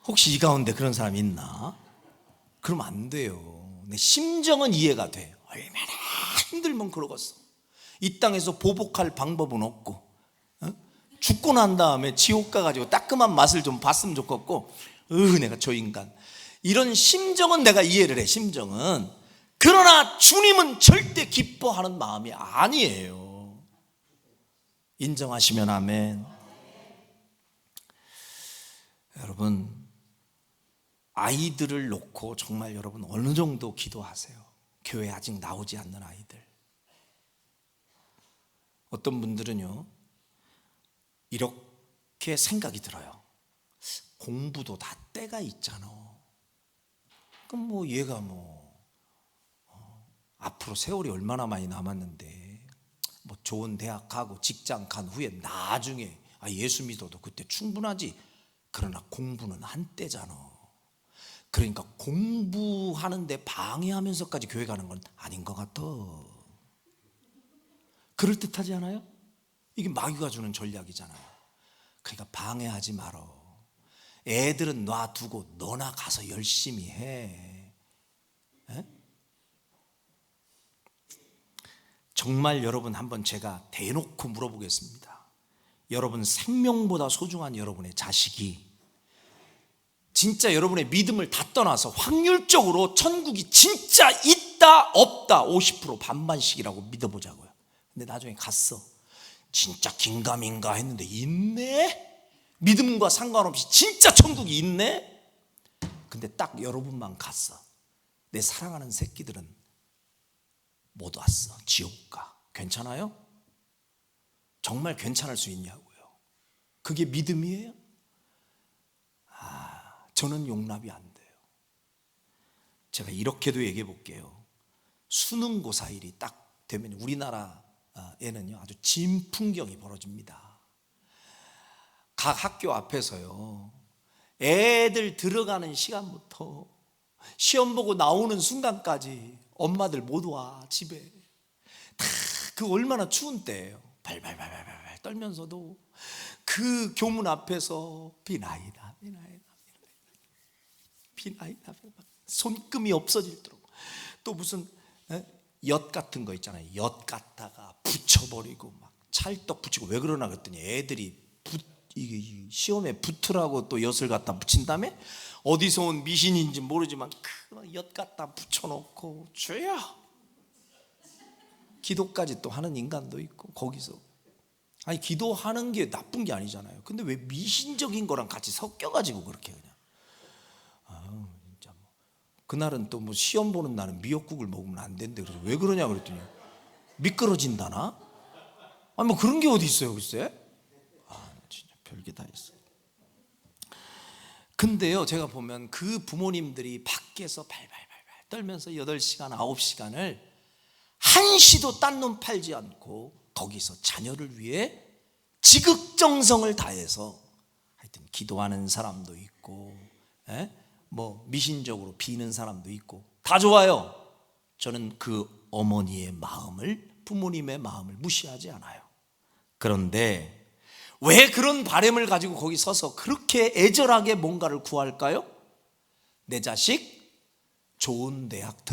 Speaker 1: 혹시 이 가운데 그런 사람 있나? 그러면 안 돼요. 내 심정은 이해가 돼. 얼마나 힘들면 그러겠어. 이 땅에서 보복할 방법은 없고, 죽고 난 다음에 지옥 가가지고 따끔한 맛을 좀 봤으면 좋겠고, 내가 저 인간, 이런 심정은 내가 이해를 해. 심정은. 그러나 주님은 절대 기뻐하는 마음이 아니에요. 인정하시면 아멘. 여러분, 아이들을 놓고 정말 여러분 어느 정도 기도하세요. 교회 아직 나오지 않는 아이들. 어떤 분들은요, 이렇게 생각이 들어요. 공부도 다 때가 있잖아. 그럼 뭐 얘가 앞으로 세월이 얼마나 많이 남았는데 뭐 좋은 대학 가고 직장 간 후에 나중에 예수 믿어도 그때 충분하지. 그러나 공부는 한때잖아. 그러니까 공부하는데 방해하면서까지 교회 가는 건 아닌 것 같아. 그럴듯하지 않아요? 이게 마귀가 주는 전략이잖아요. 그러니까 방해하지 말어. 애들은 놔두고 너나 가서 열심히 해. 에? 정말 여러분, 한번 제가 대놓고 물어보겠습니다. 여러분 생명보다 소중한 여러분의 자식이 진짜 여러분의 믿음을 다 떠나서 확률적으로 천국이 진짜 있다 없다 50% 반반씩이라고 믿어보자고요. 근데 나중에 갔어. 진짜 긴가민가 했는데 있네? 믿음과 상관없이 진짜 천국이 있네? 근데 딱 여러분만 갔어. 내 사랑하는 새끼들은 못 왔어. 지옥 가. 괜찮아요? 정말 괜찮을 수 있냐고요. 그게 믿음이에요? 저는 용납이 안 돼요. 제가 이렇게도 얘기해 볼게요. 수능고사일이 딱 되면 우리나라에는요, 아주 진풍경이 벌어집니다. 각 학교 앞에서요, 애들 들어가는 시간부터 시험 보고 나오는 순간까지 엄마들 못 와 집에. 다 그 얼마나 추운 때예요. 발발발발발 떨면서도 그 교문 앞에서 비나이다 손금이 없어질 정도로. 또 무슨 엿 같은 거 있잖아요. 엿 갖다가 붙여버리고 막 찰떡 붙이고. 왜 그러나 그랬더니 애들이 이게 시험에 붙으라고 또 엿을 갖다 붙인 다음에 어디서 온 미신인지 모르지만 그 엿 갖다 붙여놓고 주여 기도까지 또 하는 인간도 있고. 거기서 아니 기도하는 게 나쁜 게 아니잖아요. 근데 왜 미신적인 거랑 같이 섞여가지고 그렇게 그냥 진짜 뭐. 그날은 또 뭐 시험 보는 날은 미역국을 먹으면 안 된대. 그래서 왜 그러냐 그랬더니 미끄러진다나? 아니 뭐 그런 게 어디 있어요 글쎄. 진짜 별게 다 있어요. 근데요 제가 보면 그 부모님들이 밖에서 발발발발 떨면서 8시간 9시간을 한시도 딴 놈 팔지 않고 거기서 자녀를 위해 지극정성을 다해서 하여튼 기도하는 사람도 있고 뭐 미신적으로 비는 사람도 있고 다 좋아요. 저는 그 어머니의 마음을, 부모님의 마음을 무시하지 않아요. 그런데 왜 그런 바람을 가지고 거기 서서 그렇게 애절하게 뭔가를 구할까요? 내 자식 좋은 대학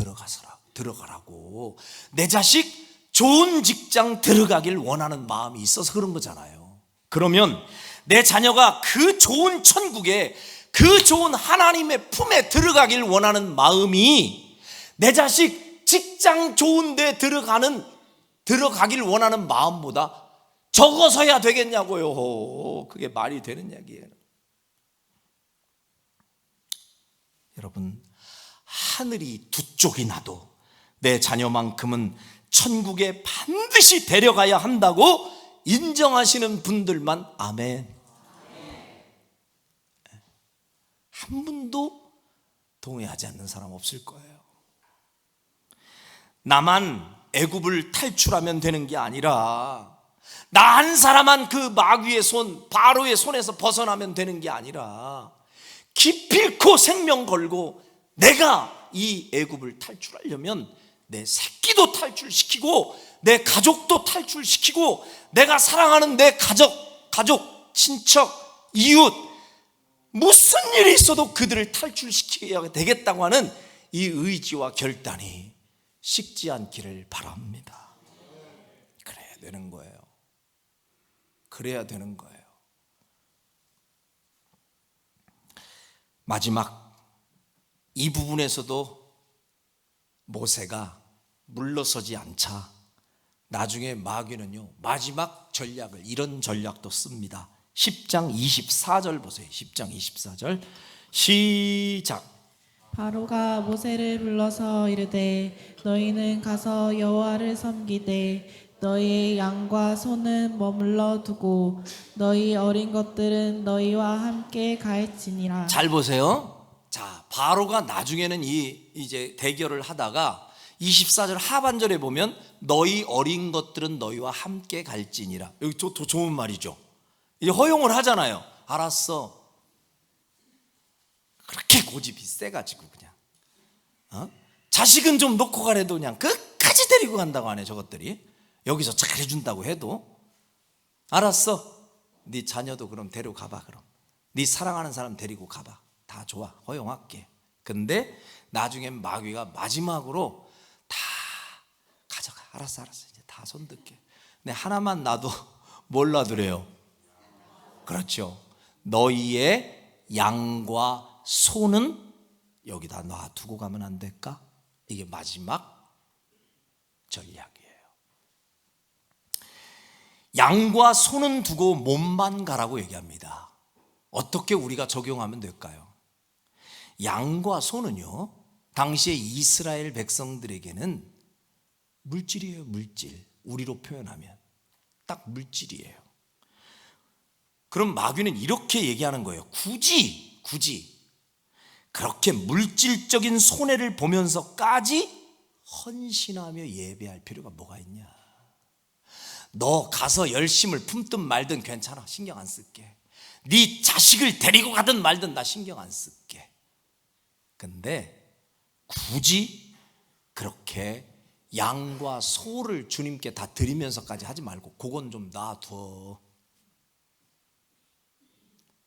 Speaker 1: 들어가라고, 내 자식 좋은 직장 들어가길 원하는 마음이 있어서 그런 거잖아요. 그러면 내 자녀가 그 좋은 천국에, 그 좋은 하나님의 품에 들어가길 원하는 마음이 내 자식 직장 좋은 데 들어가길 원하는 마음보다 적어서야 되겠냐고요. 그게 말이 되는 얘기예요. 여러분, 하늘이 두 쪽이 나도 내 자녀만큼은 천국에 반드시 데려가야 한다고 인정하시는 분들만 아멘. 한 분도 동의하지 않는 사람 없을 거예요. 나만 애굽을 탈출하면 되는 게 아니라, 나 한 사람만 그 마귀의 손, 바로의 손에서 벗어나면 되는 게 아니라, 기필코 생명 걸고 내가 이 애굽을 탈출하려면 내 새끼도 탈출시키고 내 가족도 탈출시키고 내가 사랑하는 내 가족, 친척, 이웃, 무슨 일이 있어도 그들을 탈출시켜야 되겠다고 하는 이 의지와 결단이 식지 않기를 바랍니다. 그래야 되는 거예요. 그래야 되는 거예요. 마지막 이 부분에서도 모세가 물러서지 않자 나중에 마귀는요 마지막 전략을, 이런 전략도 씁니다. 10장 24절 보세요. 10장 24절 시작.
Speaker 2: 바로가 모세를 불러서 이르되 너희는 가서 여호와를 섬기되 너희의 양과 소는 머물러 두고 너희 어린 것들은 너희와 함께 갈지니라.
Speaker 1: 잘 보세요. 자, 바로가 나중에는 이제 대결을 하다가 24절 하반절에 보면 너희 어린 것들은 너희와 함께 갈지니라. 여기 좋은 말이죠. 이제 허용을 하잖아요. 알았어. 그렇게 고집이 세가지고 그냥 자식은 좀 놓고 가래도 그냥 끝까지 데리고 간다고 하네. 저것들이 여기서 잘해준다고 해도 알았어. 네 자녀도 그럼 데려가봐. 그럼 네 사랑하는 사람 데리고 가봐. 다 좋아, 허용할게. 근데 나중엔 마귀가 마지막으로 다 가져가. 알았어 이제 다 손들게. 근데 하나만 놔도 뭘 놔두래요? 그렇죠. 너희의 양과 소는 여기다 놔두고 가면 안 될까? 이게 마지막 전략이에요. 양과 소는 두고 몸만 가라고 얘기합니다. 어떻게 우리가 적용하면 될까요? 양과 소는요 당시에 이스라엘 백성들에게는 물질이에요. 물질. 우리로 표현하면 딱 물질이에요. 그럼 마귀는 이렇게 얘기하는 거예요. 굳이 그렇게 물질적인 손해를 보면서까지 헌신하며 예배할 필요가 뭐가 있냐. 너 가서 열심을 품든 말든 괜찮아. 신경 안 쓸게. 네 자식을 데리고 가든 말든 나 신경 안 쓸게. 근데 굳이 그렇게 양과 소를 주님께 다 드리면서까지 하지 말고 그건 좀 놔둬.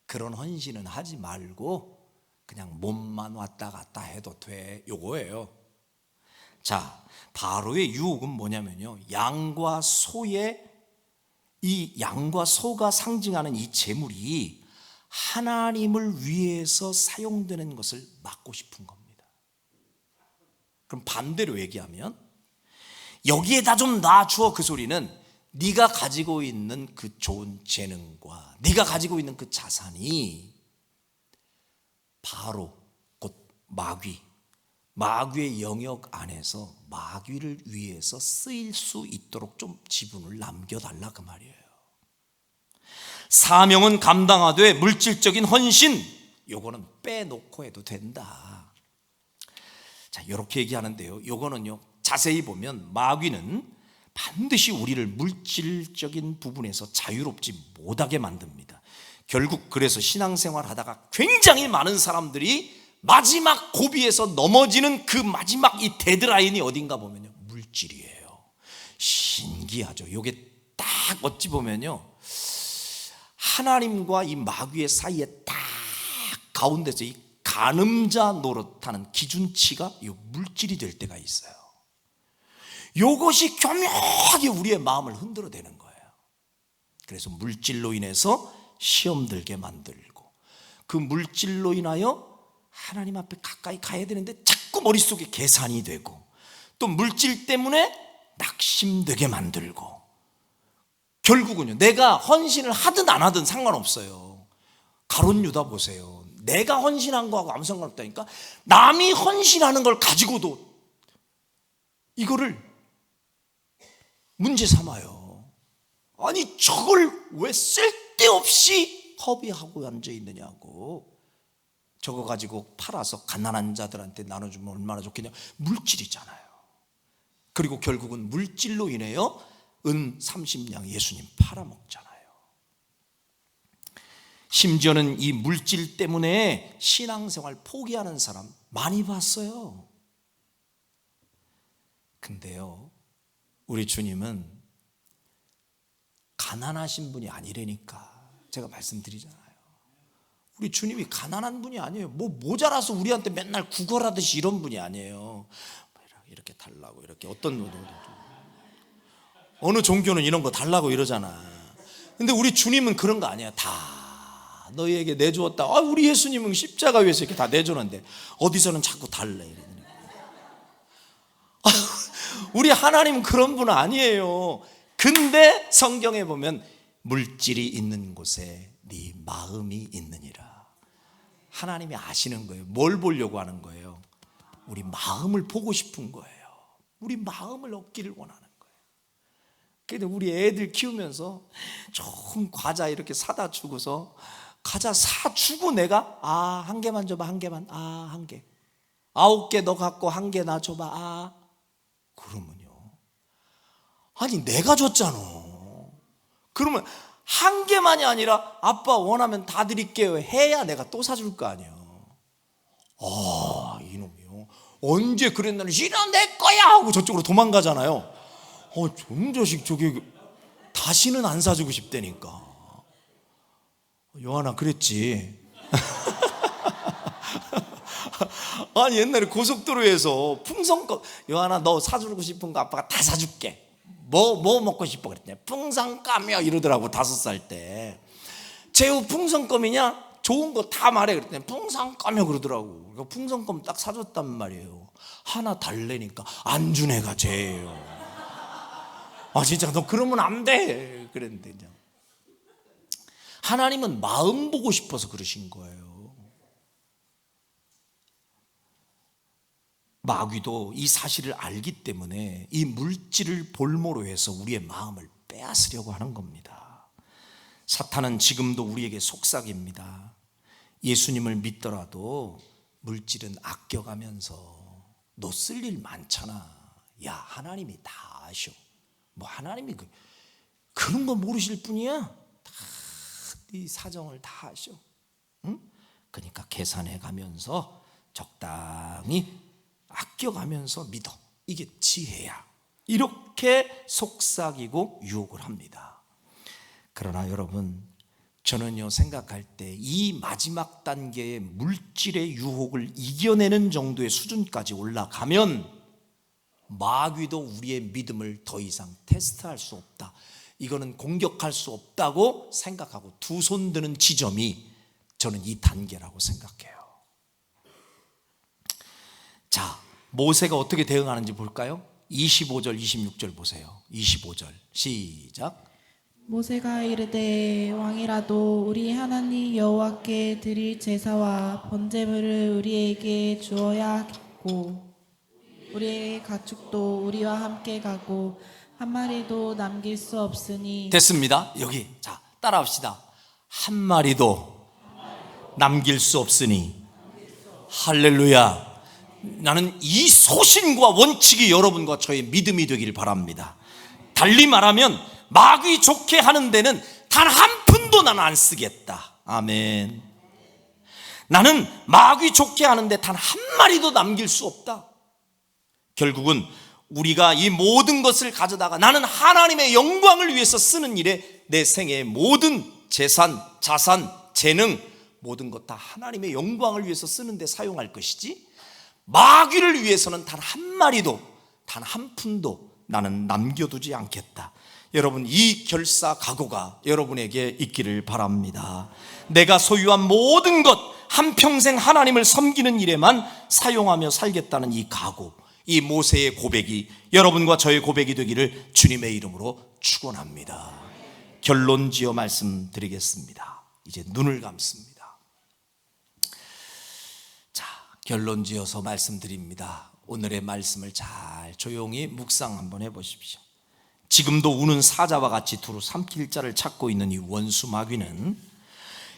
Speaker 1: 그런 헌신은 하지 말고 그냥 몸만 왔다 갔다 해도 돼. 요거예요. 자, 바로의 유혹은 뭐냐면요, 양과 소의, 이 양과 소가 상징하는 이 제물이 하나님을 위해서 사용되는 것을 막고 싶은 겁니다. 그럼 반대로 얘기하면 여기에다 좀 놔주어, 그 소리는 네가 가지고 있는 그 좋은 재능과 네가 가지고 있는 그 자산이 바로 곧 마귀의 영역 안에서 마귀를 위해서 쓰일 수 있도록 좀 지분을 남겨달라, 그 말이에요. 사명은 감당하되 물질적인 헌신, 요거는 빼놓고 해도 된다. 자, 이렇게 얘기하는데요, 요거는요, 자세히 보면 마귀는 반드시 우리를 물질적인 부분에서 자유롭지 못하게 만듭니다. 결국 그래서 신앙생활 하다가 굉장히 많은 사람들이 마지막 고비에서 넘어지는 그 마지막 이 데드라인이 어딘가 보면요, 물질이에요. 신기하죠. 요게 딱 어찌 보면요, 하나님과 이 마귀의 사이에 딱 가운데서 이 간음자 노릇하는 기준치가 이 물질이 될 때가 있어요. 이것이 교묘하게 우리의 마음을 흔들어대는 거예요. 그래서 물질로 인해서 시험 들게 만들고, 그 물질로 인하여 하나님 앞에 가까이 가야 되는데 자꾸 머릿속에 계산이 되고, 또 물질 때문에 낙심되게 만들고, 결국은요, 내가 헌신을 하든 안 하든 상관없어요. 가룟 유다 보세요. 내가 헌신한 거하고 아무 상관없다니까. 남이 헌신하는 걸 가지고도 이거를 문제 삼아요. 아니, 저걸 왜 쓸데없이 허비하고 앉아 있느냐고. 저거 가지고 팔아서 가난한 자들한테 나눠주면 얼마나 좋겠냐. 물질이잖아요. 그리고 결국은 물질로 인해요 은 30냥 예수님 팔아먹잖아요. 심지어는 이 물질 때문에 신앙생활 포기하는 사람 많이 봤어요. 근데요, 우리 주님은 가난하신 분이 아니라니까 제가 말씀드리잖아요. 우리 주님이 가난한 분이 아니에요. 뭐 모자라서 우리한테 맨날 구걸하듯이 이런 분이 아니에요. 이렇게 달라고, 이렇게 어느 종교는 이런 거 달라고 이러잖아. 근데 우리 주님은 그런 거 아니야. 다 너희에게 내주었다. 우리 예수님은 십자가 위에서 이렇게 다 내주는데 어디서는 자꾸 달래. 우리 하나님은 그런 분 아니에요. 근데 성경에 보면 물질이 있는 곳에 네 마음이 있느니라. 하나님이 아시는 거예요. 뭘 보려고 하는 거예요? 우리 마음을 보고 싶은 거예요. 우리 마음을 얻기를 원하는 거예요. 그래서 우리 애들 키우면서 좋은 과자 이렇게 사다 주고서, 과자 사주고 내가 한 개만 줘봐, 한 개만, 한 개, 9개 너 갖고 한 개 나 줘봐, 그러면요, 아니 내가 줬잖아. 그러면 한 개만이 아니라 아빠 원하면 다 드릴게요 해야 내가 또 사줄 거 아니에요. 이놈이요, 언제 그랬나는 이런 내 거야 하고 저쪽으로 도망가잖아요. 좀 자식 저기 다시는 안 사주고 싶다니까. 요한아 그랬지. 아니 옛날에 고속도로에서 풍선껌, 요한아 너 사주고 싶은 거 아빠가 다 사줄게. 뭐 먹고 싶어 그랬더니 풍선껌이요 이러더라고. 5살 때. 제우 풍선껌이냐? 좋은 거 다 말해 그랬더니 풍선껌이요 그러더라고. 그러니까 풍선껌 딱 사줬단 말이에요. 하나 달래니까 안 준 애가 쟤예요. 진짜 너 그러면 안 돼 그랬는데, 그냥 하나님은 마음 보고 싶어서 그러신 거예요. 마귀도 이 사실을 알기 때문에 이 물질을 볼모로 해서 우리의 마음을 빼앗으려고 하는 겁니다. 사탄은 지금도 우리에게 속삭입니다. 예수님을 믿더라도 물질은 아껴가면서 너 쓸 일 많잖아. 야, 하나님이 다 아셔. 뭐 하나님이 그런 거 모르실 분이야? 다 네 사정을 다 아셔. 응? 그러니까 계산해 가면서 적당히 아껴가면서 믿어. 이게 지혜야. 이렇게 속삭이고 유혹을 합니다. 그러나 여러분, 저는요 생각할 때 이 마지막 단계의 물질의 유혹을 이겨내는 정도의 수준까지 올라가면 마귀도 우리의 믿음을 더 이상 테스트할 수 없다, 이거는 공격할 수 없다고 생각하고 두 손 드는 지점이 저는 이 단계라고 생각해요. 자, 모세가 어떻게 대응하는지 볼까요? 25절 26절 보세요. 25절 시작.
Speaker 2: 모세가 이르되 왕이라도 우리 하나님 여호와께 드릴 제사와 번제물을 우리에게 주어야겠고 우리의 가축도 우리와 함께 가고 한 마리도 남길 수 없으니.
Speaker 1: 됐습니다. 여기 자 따라합시다. 한 마리도 남길 수 없으니. 할렐루야. 나는 이 소신과 원칙이 여러분과 저의 믿음이 되길 바랍니다. 달리 말하면 마귀 좋게 하는 데는 단 한 푼도 나는 안 쓰겠다. 아멘. 나는 마귀 좋게 하는데 단 한 마리도 남길 수 없다. 결국은 우리가 이 모든 것을 가져다가 나는 하나님의 영광을 위해서 쓰는 일에 내 생애의 모든 재산, 자산, 재능 모든 것 다 하나님의 영광을 위해서 쓰는 데 사용할 것이지, 마귀를 위해서는 단 한 마리도 단 한 푼도 나는 남겨두지 않겠다. 여러분, 이 결사 각오가 여러분에게 있기를 바랍니다. 내가 소유한 모든 것 한평생 하나님을 섬기는 일에만 사용하며 살겠다는 이 각오, 이 모세의 고백이 여러분과 저의 고백이 되기를 주님의 이름으로 축원합니다. 결론지어 말씀드리겠습니다. 이제 눈을 감습니다. 자, 결론지어서 말씀드립니다. 오늘의 말씀을 잘 조용히 묵상 한번 해보십시오. 지금도 우는 사자와 같이 두루 삼킬 자를 찾고 있는 이 원수 마귀는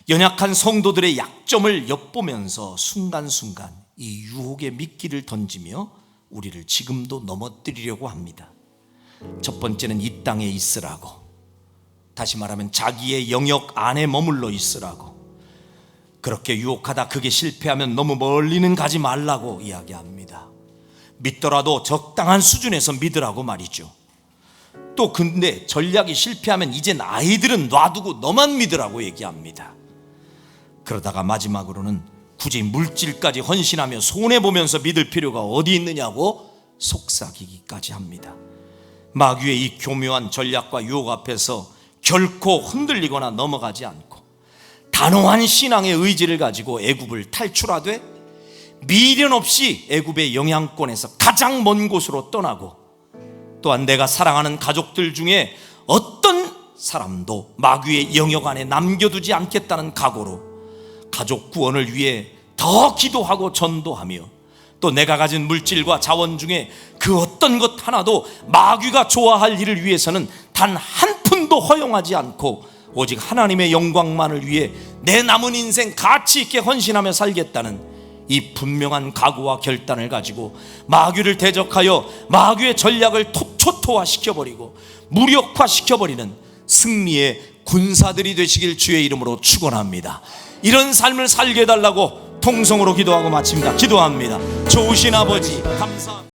Speaker 1: 연약한 성도들의 약점을 엿보면서 순간순간 이 유혹의 미끼를 던지며 우리를 지금도 넘어뜨리려고 합니다. 첫 번째는 이 땅에 있으라고, 다시 말하면 자기의 영역 안에 머물러 있으라고, 그렇게 유혹하다 그게 실패하면 너무 멀리는 가지 말라고 이야기합니다. 믿더라도 적당한 수준에서 믿으라고 말이죠. 또 근데 전략이 실패하면 이젠 아이들은 놔두고 너만 믿으라고 얘기합니다. 그러다가 마지막으로는 굳이 물질까지 헌신하며 손해보면서 믿을 필요가 어디 있느냐고 속삭이기까지 합니다. 마귀의 이 교묘한 전략과 유혹 앞에서 결코 흔들리거나 넘어가지 않고 단호한 신앙의 의지를 가지고 애굽을 탈출하되 미련 없이 애굽의 영향권에서 가장 먼 곳으로 떠나고, 또한 내가 사랑하는 가족들 중에 어떤 사람도 마귀의 영역 안에 남겨두지 않겠다는 각오로 가족 구원을 위해 더 기도하고 전도하며, 또 내가 가진 물질과 자원 중에 그 어떤 것 하나도 마귀가 좋아할 일을 위해서는 단 한 푼도 허용하지 않고 오직 하나님의 영광만을 위해 내 남은 인생 가치 있게 헌신하며 살겠다는 이 분명한 각오와 결단을 가지고 마귀를 대적하여 마귀의 전략을 초토화시켜버리고 무력화시켜버리는 승리의 군사들이 되시길 주의 이름으로 축원합니다. 이런 삶을 살게 해달라고 통성으로 기도하고 마칩니다. 기도합니다. 좋으신 아버지 감사합니다.